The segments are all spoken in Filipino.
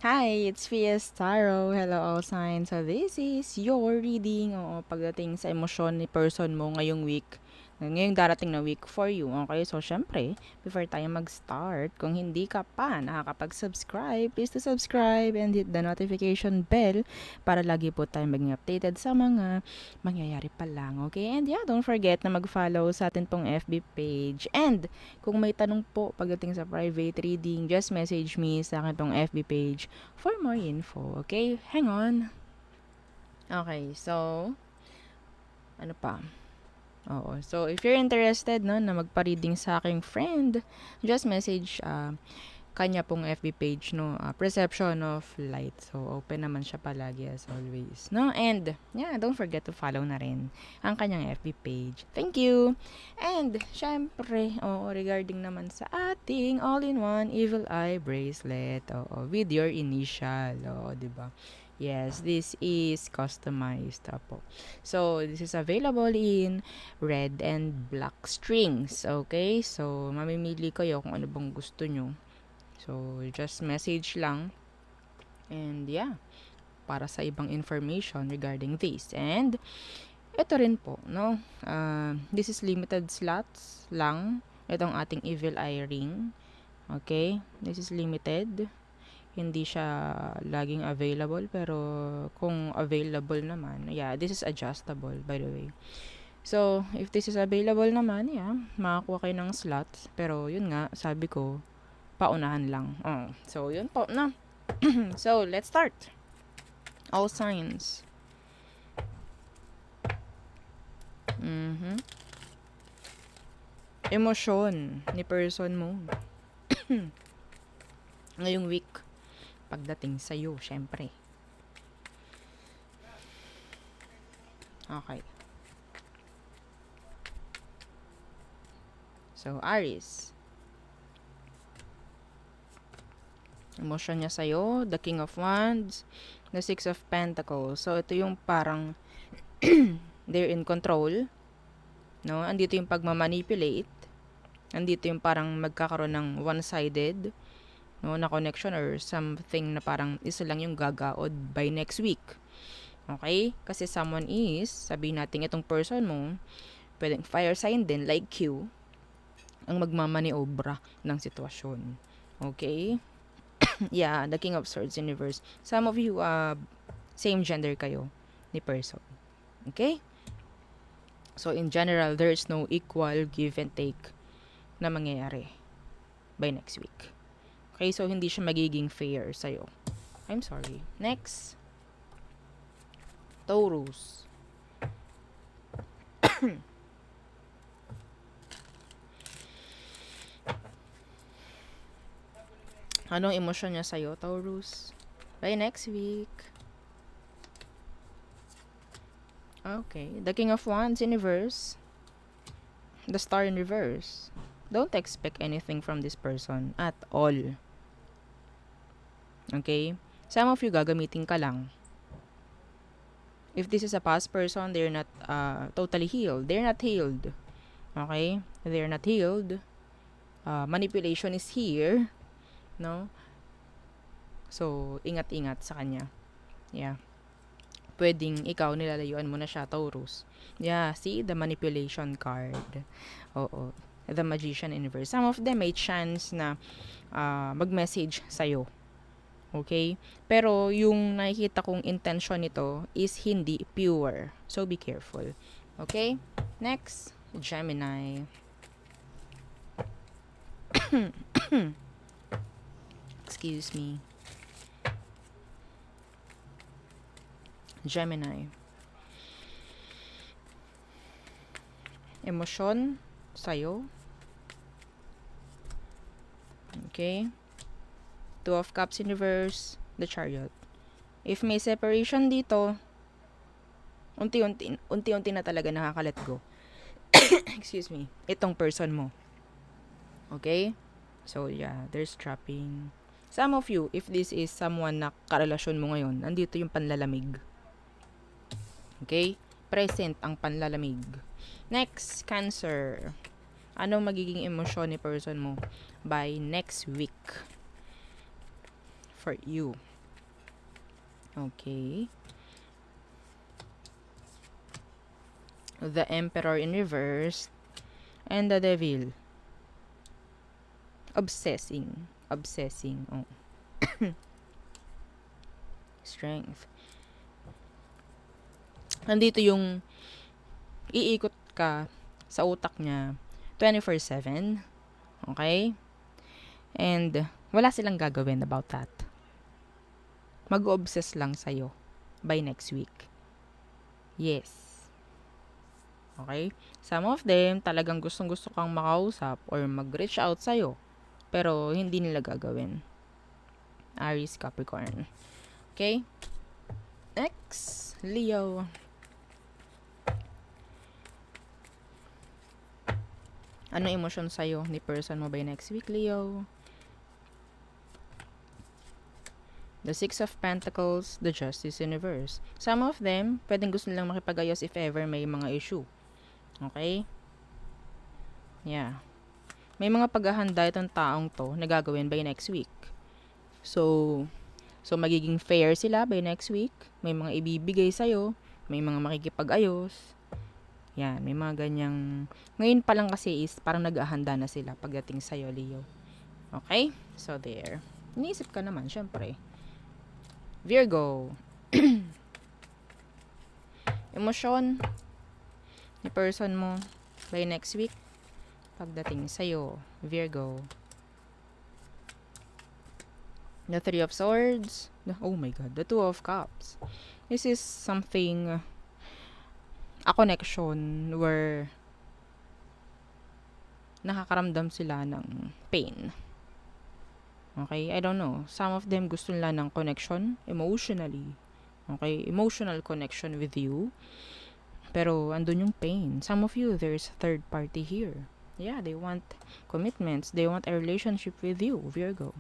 Hi, it's Fies Tarot. Hello all signs. So this is your reading pagdating sa emosyon ni person mo ngayong week. Ngayong darating na week for you. Okay, so syempre, before tayo mag-start, kung hindi ka pa nakakapag-subscribe, please to subscribe and hit the notification bell para lagi po tayo maging updated sa mga mangyayari pa lang. Okay, and yeah, don't forget na mag-follow sa atin pong FB page. And kung may tanong po pagdating sa private reading, just message me sa akin pong FB page for more info. Okay, hang on. Okay, so, ano pa? Oo. So, if you're interested no, na magpa-reading sa aking friend, just message kanya pong FB page, no, Perception of Light. So, open naman siya palagi as always, no? And, yeah, don't forget to follow na rin ang kanyang FB page. Thank you! And, syempre, regarding naman sa ating all-in-one Evil Eye Bracelet, with your initial, diba? Yes, this is customized po. So, this is available in red and black strings. Okay? So, mamimili kayo kung ano bang gusto nyo. So, just message lang. And yeah, para sa ibang information regarding this. And, ito rin po, no? This is limited slots lang. Itong ating Evil Eye ring. Okay? This is limited. Hindi siya laging available. Pero, kung available naman, yeah, this is adjustable, by the way. So, if this is available naman, yeah, makakuha kayo ng slots. Pero, yun nga, sabi ko, paunahan lang. So, yun po na. So, let's start. All signs. Emosyon ni person mo. Ngayong week, pagdating sa'yo, syempre. Okay. So, Aries. Emosyon niya sa'yo, the King of Wands, the Six of Pentacles. So, ito yung parang they're in control. No? Andito yung pagmamanipulate. Andito yung parang magkakaroon ng one-sided, no, na connection or something na parang isa lang yung gagaod by next week. Okay? Kasi someone is, sabihin natin itong person mo, pwedeng fire sign din, like you, ang magmamaniobra ng sitwasyon. Okay? Yeah, the King of Swords universe. Some of you, same gender kayo ni person. Okay? So, in general, there is no equal give and take na mangyayari by next week. Okay? So, hindi siya magiging fair sa'yo. I'm sorry. Next. Taurus. Anong emosyon niya sa'yo, Taurus? By next week. Okay. The King of Wands in reverse. The Star in reverse. Don't expect anything from this person at all. Okay? Some of you gagamitin ka lang. If this is a past person, they're not totally healed. They're not healed. Okay? They're not healed. Manipulation is here. No? So, ingat-ingat sa kanya. Yeah. Pwedeng ikaw nilalayuan mo na siya, Taurus. Yeah, see? The manipulation card. Oo. The Magician in reverse. Some of them may chance na mag-message sa'yo. Okay? Pero yung nakikita kong intention nito is hindi pure. So, be careful. Okay? Next, Gemini. Excuse me. Gemini. Emosyon sa'yo. Okay? Two of Cups in reverse, the Chariot. If may separation dito, unti-unti na talaga nakaka-let go. Excuse me. Itong person mo. Okay? So, yeah, there's trapping. Some of you, if this is someone na karelasyon mo ngayon, nandito yung panlalamig. Okay? Present ang panlalamig. Next, Cancer. Ano magiging emosyon ni person mo by next week for you? Okay. The Emperor in reverse. And the Devil. Obsessing. Obsessing. Oh. Strength. Nandito yung iikot ka sa utak niya 24/7. Okay? And wala silang gagawin about that. Mag-obsess lang sa'yo by next week. Yes. Okay? Some of them, talagang gustong-gusto kang makausap or mag-reach out sa'yo. Pero hindi nila gagawin. Aries, Capricorn. Okay? Next, Leo. Ano emosyon sa'yo ni person mo by next week, Leo? The Six of Pentacles, the Justice Universe. Some of them, pwedeng gusto nilang makipag-ayos if ever may mga issue. Okay? Yeah. May mga paghahanda itong taong to na gagawin by next week. So magiging fair sila by next week. May mga ibibigay sa'yo. May mga makikipag-ayos. Yan, may mga ganyang... Ngayon pa lang kasi is parang nag-ahanda na sila pagdating sa'yo, Leo. Okay? So, there. Iniisip ka naman, syempre. Virgo. Emosyon ni person mo by next week pagdating sa'yo, Virgo. The Three of Swords. Oh my God. The Two of Cups. This is something... a connection where nakakaramdam sila ng pain. Okay? I don't know. Some of them gusto nila ng connection emotionally. Okay? Emotional connection with you. Pero andun yung pain. Some of you, there's third party here. Yeah, they want commitments. They want a relationship with you, Virgo.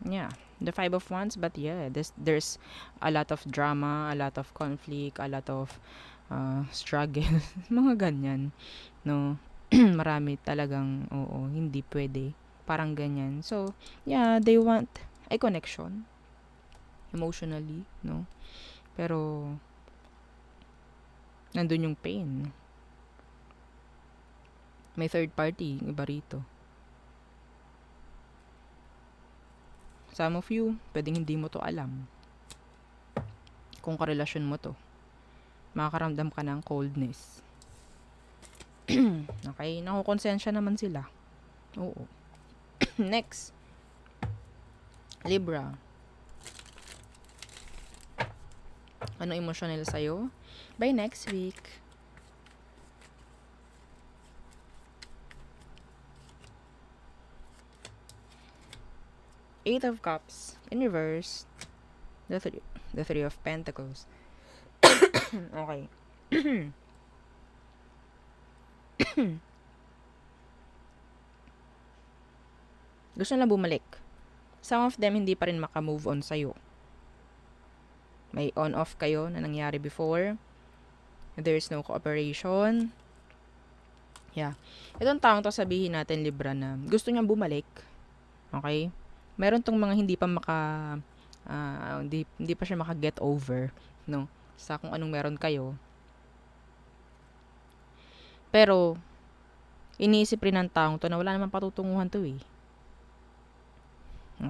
Yeah. The Five of Wands, but yeah, there's a lot of drama, a lot of conflict, a lot of struggle. Mga ganyan. No? Marami talagang, oo, hindi pwede. Parang ganyan. So, yeah, they want a connection. Emotionally, no? Pero, nandun yung pain. May third party, iba rito. Some of you, pwedeng hindi mo to alam. Kung karelasyon mo to. Makakaramdam ka ng coldness. Okay? Nakukonsensya naman sila. Oo. Next. Libra. Ano emosyon nila sa'yo? By next week. Eight of Cups in reverse. The Three of Pentacles. Okay. Gusto na bumalik. Some of them hindi pa rin maka-move on sa'yo. May on-off kayo na nangyari before. There's no cooperation. Yeah. Itong taong to, sabihin natin, Libra, na gusto niyang bumalik. Okay? Meron tong mga hindi pa hindi pa siya maka-get over, no? Sa kung anong meron kayo. Pero, iniisip rin ng taong to na wala namang patutunguhan to eh.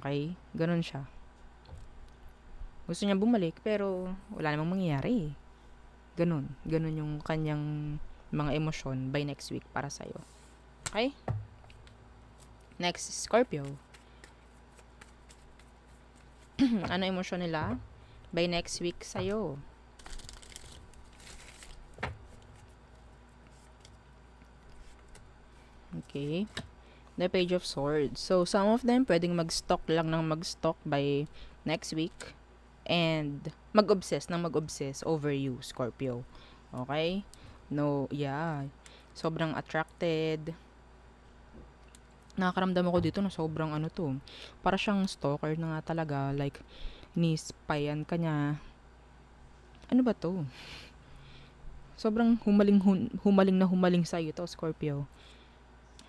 Okay? Ganun siya. Gusto niya bumalik, pero wala namang mangyayari eh. Ganun. Ganun yung kanyang mga emosyon by next week para sa'yo. Okay? Next, Scorpio. Ano emosyon nila by next week sa'yo? Okay. The Page of Swords. So, some of them pwedeng mag-stock lang ng mag-stock by next week. And mag-obsess over you, Scorpio. Okay? No, yeah. Sobrang attracted. Nakakaramdam ako dito na sobrang ano to. Para siyang stalker na nga talaga. Like, ni-spyan ka niya. Ano ba to? Sobrang humaling sa'yo to, Scorpio.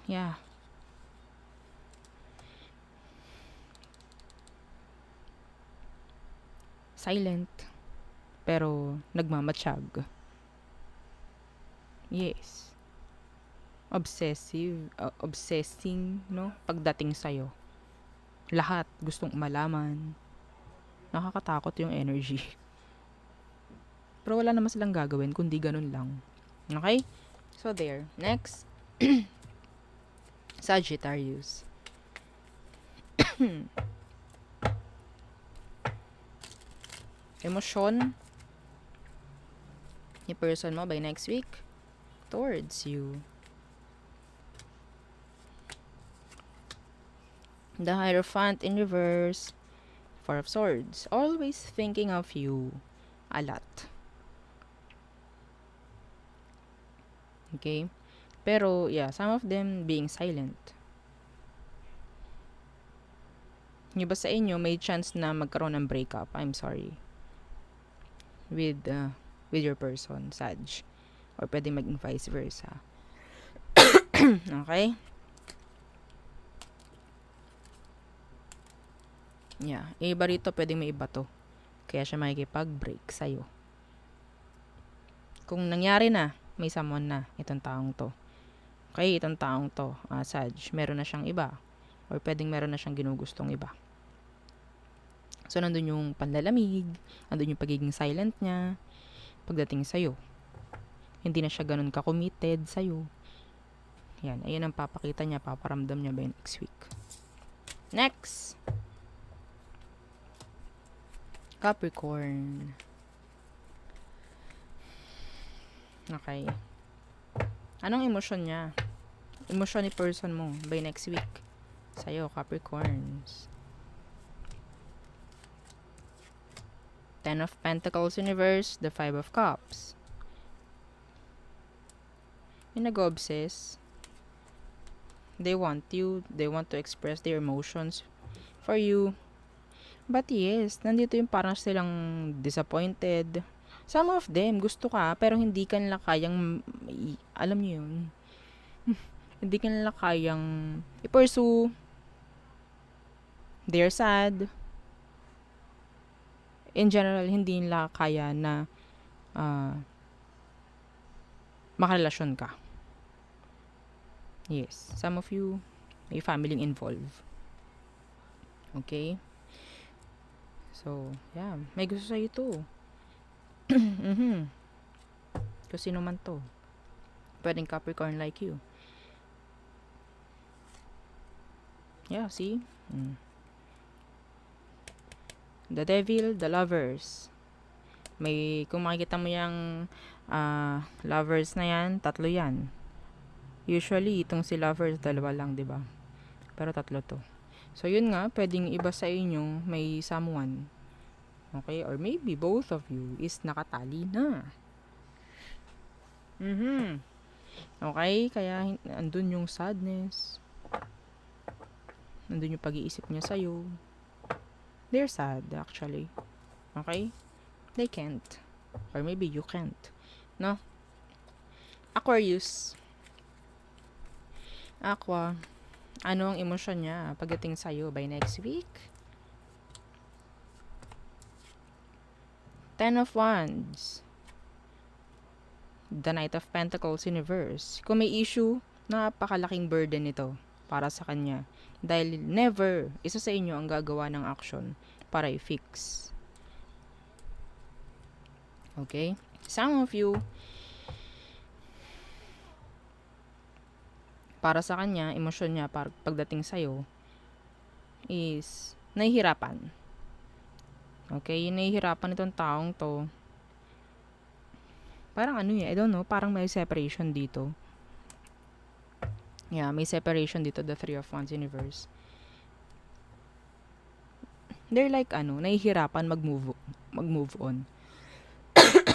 Yeah. silent, pero nagmamatsyag. Yes. Obsessing, no? Pagdating sa'yo. Lahat gustong malaman. Nakakatakot yung energy. Pero wala naman silang gagawin kundi ganun lang. Okay? So there. Next. Sagittarius. Emosyon ni person mo by next week towards you. The Hierophant in reverse. Four of Swords. Always thinking of you. A lot. Okay? Pero, yeah, some of them being silent. Yung iba sa inyo, may chance na magkaroon ng breakup. I'm sorry. With your person, Sag. Or pwede maging vice versa. Okay? Yeah. Iba rito, pwedeng may iba to. Kaya siya makikipag-break sa'yo. Kung nangyari na, may someone na itong taong to. Okay, itong taong to, Sag, meron na siyang iba. Or pwedeng meron na siyang ginugustong iba. So, nandun yung panlalamig, nandun yung pagiging silent niya, pagdating sa'yo. Hindi na siya ganun ka-committed sa'yo. Yan, ayun ang papakita niya, paparamdam niya by next week. Next! Capricorn. Okay. Anong emosyon niya? Emosyon ni person mo by next week. Sa'yo, Capricorns. Ten of Pentacles in reverse, the Five of Cups. Yung nag-obsess. They want you. They want to express their emotions for you. But yes, nandito yung parang silang disappointed. Some of them, gusto ka, pero hindi ka nila kayang, alam niyo yun, hindi ka nila kayang i-pursue. They're sad. In general, hindi nila kaya na makarelasyon ka. Yes, some of you, may family involved. Okay? So, yeah, may gusto sa'yo to. Kung sino man to. Pwedeng Capricorn like you. Yeah, see? The Devil, the Lovers. Kung makikita mo yung lovers na yan, 3 yan. Usually, itong si Lovers, 2 lang, diba? Pero 3 to. So, yun nga, pwedeng iba sa inyo may someone. Okay? Or maybe both of you is nakatali na. Okay? Kaya, andun yung sadness. Andun yung pag-iisip niya sa'yo. They're sad, actually. Okay? They can't. Or maybe you can't. No? Aquarius. Aqua. Ano ang emosyon niya pagdating sa'yo by next week? Ten of Wands. The Knight of Pentacles in reverse. Kung may issue, napakalaking burden ito para sa kanya. Dahil never isa sa inyo ang gagawa ng action para i-fix. Okay? Some of you, para sa kanya, emosyon niya pagdating sa'yo is nahihirapan. Okay? Yung nahihirapan itong taong to, parang I don't know, parang may separation dito. Yeah, may separation dito, the Three of Wands universe. They're like, nahihirapan mag-move on.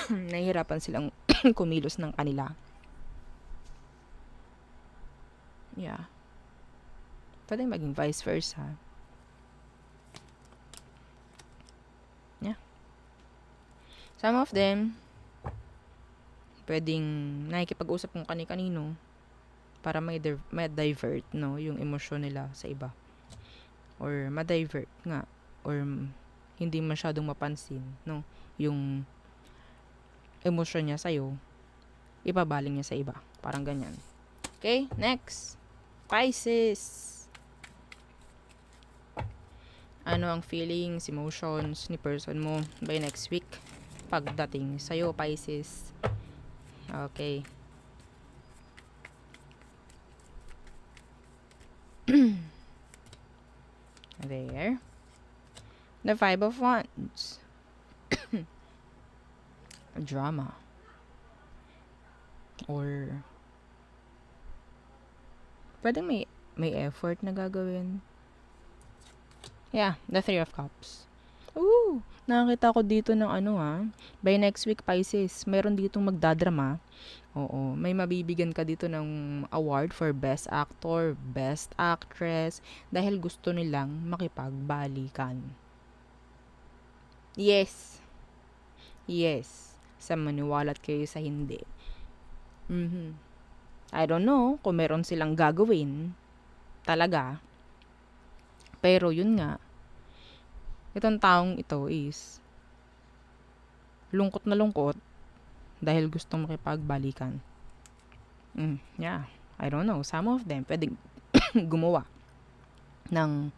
Nahihirapan silang kumilos ng kanila. Yeah. Pwede maging vice versa. Yeah. Some of them, pwedeng nakikipag-usap kung kani-kanino para ma-divert, no, yung emosyon nila sa iba. Or ma-divert nga. Or hindi masyadong mapansin, no? Yung emosyon niya sa'yo, ipabaling niya sa iba. Parang ganyan. Okay, next. Pisces. Ano ang feelings, emotions ni person mo by next week? Pagdating sa'yo, Pisces. Okay. There. The Five of Wands. Drama. Or pwedeng may effort na gagawin. Yeah, the Three of Cups. Ooh, nakakita ko dito ng by next week, Pisces, meron ditong magdadrama. Oo, may mabibigyan ka dito ng award for Best Actor, Best Actress, dahil gusto nilang makipagbalikan. Yes. Yes. Sa maniwalat kayo sa hindi. I don't know kung meron silang gagawin talaga. Pero yun nga, itong taong ito is lungkot na lungkot dahil gustong makipagbalikan. Yeah, I don't know. Some of them pwedeng gumawa ng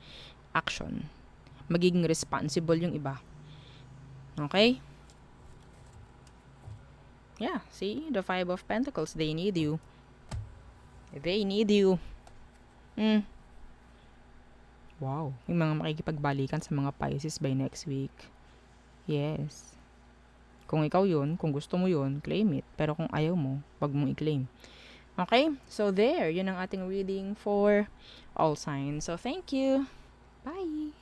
action. Magiging responsible yung iba. Okay? Yeah, see? The Five of Pentacles, they need you. They need you. Wow. Yung mga makikipagbalikan sa mga Pisces by next week. Yes. Kung ikaw yun, kung gusto mo yun, claim it. Pero kung ayaw mo, wag mong i-claim. Okay? So there, yun ang ating reading for all signs. So thank you. Bye!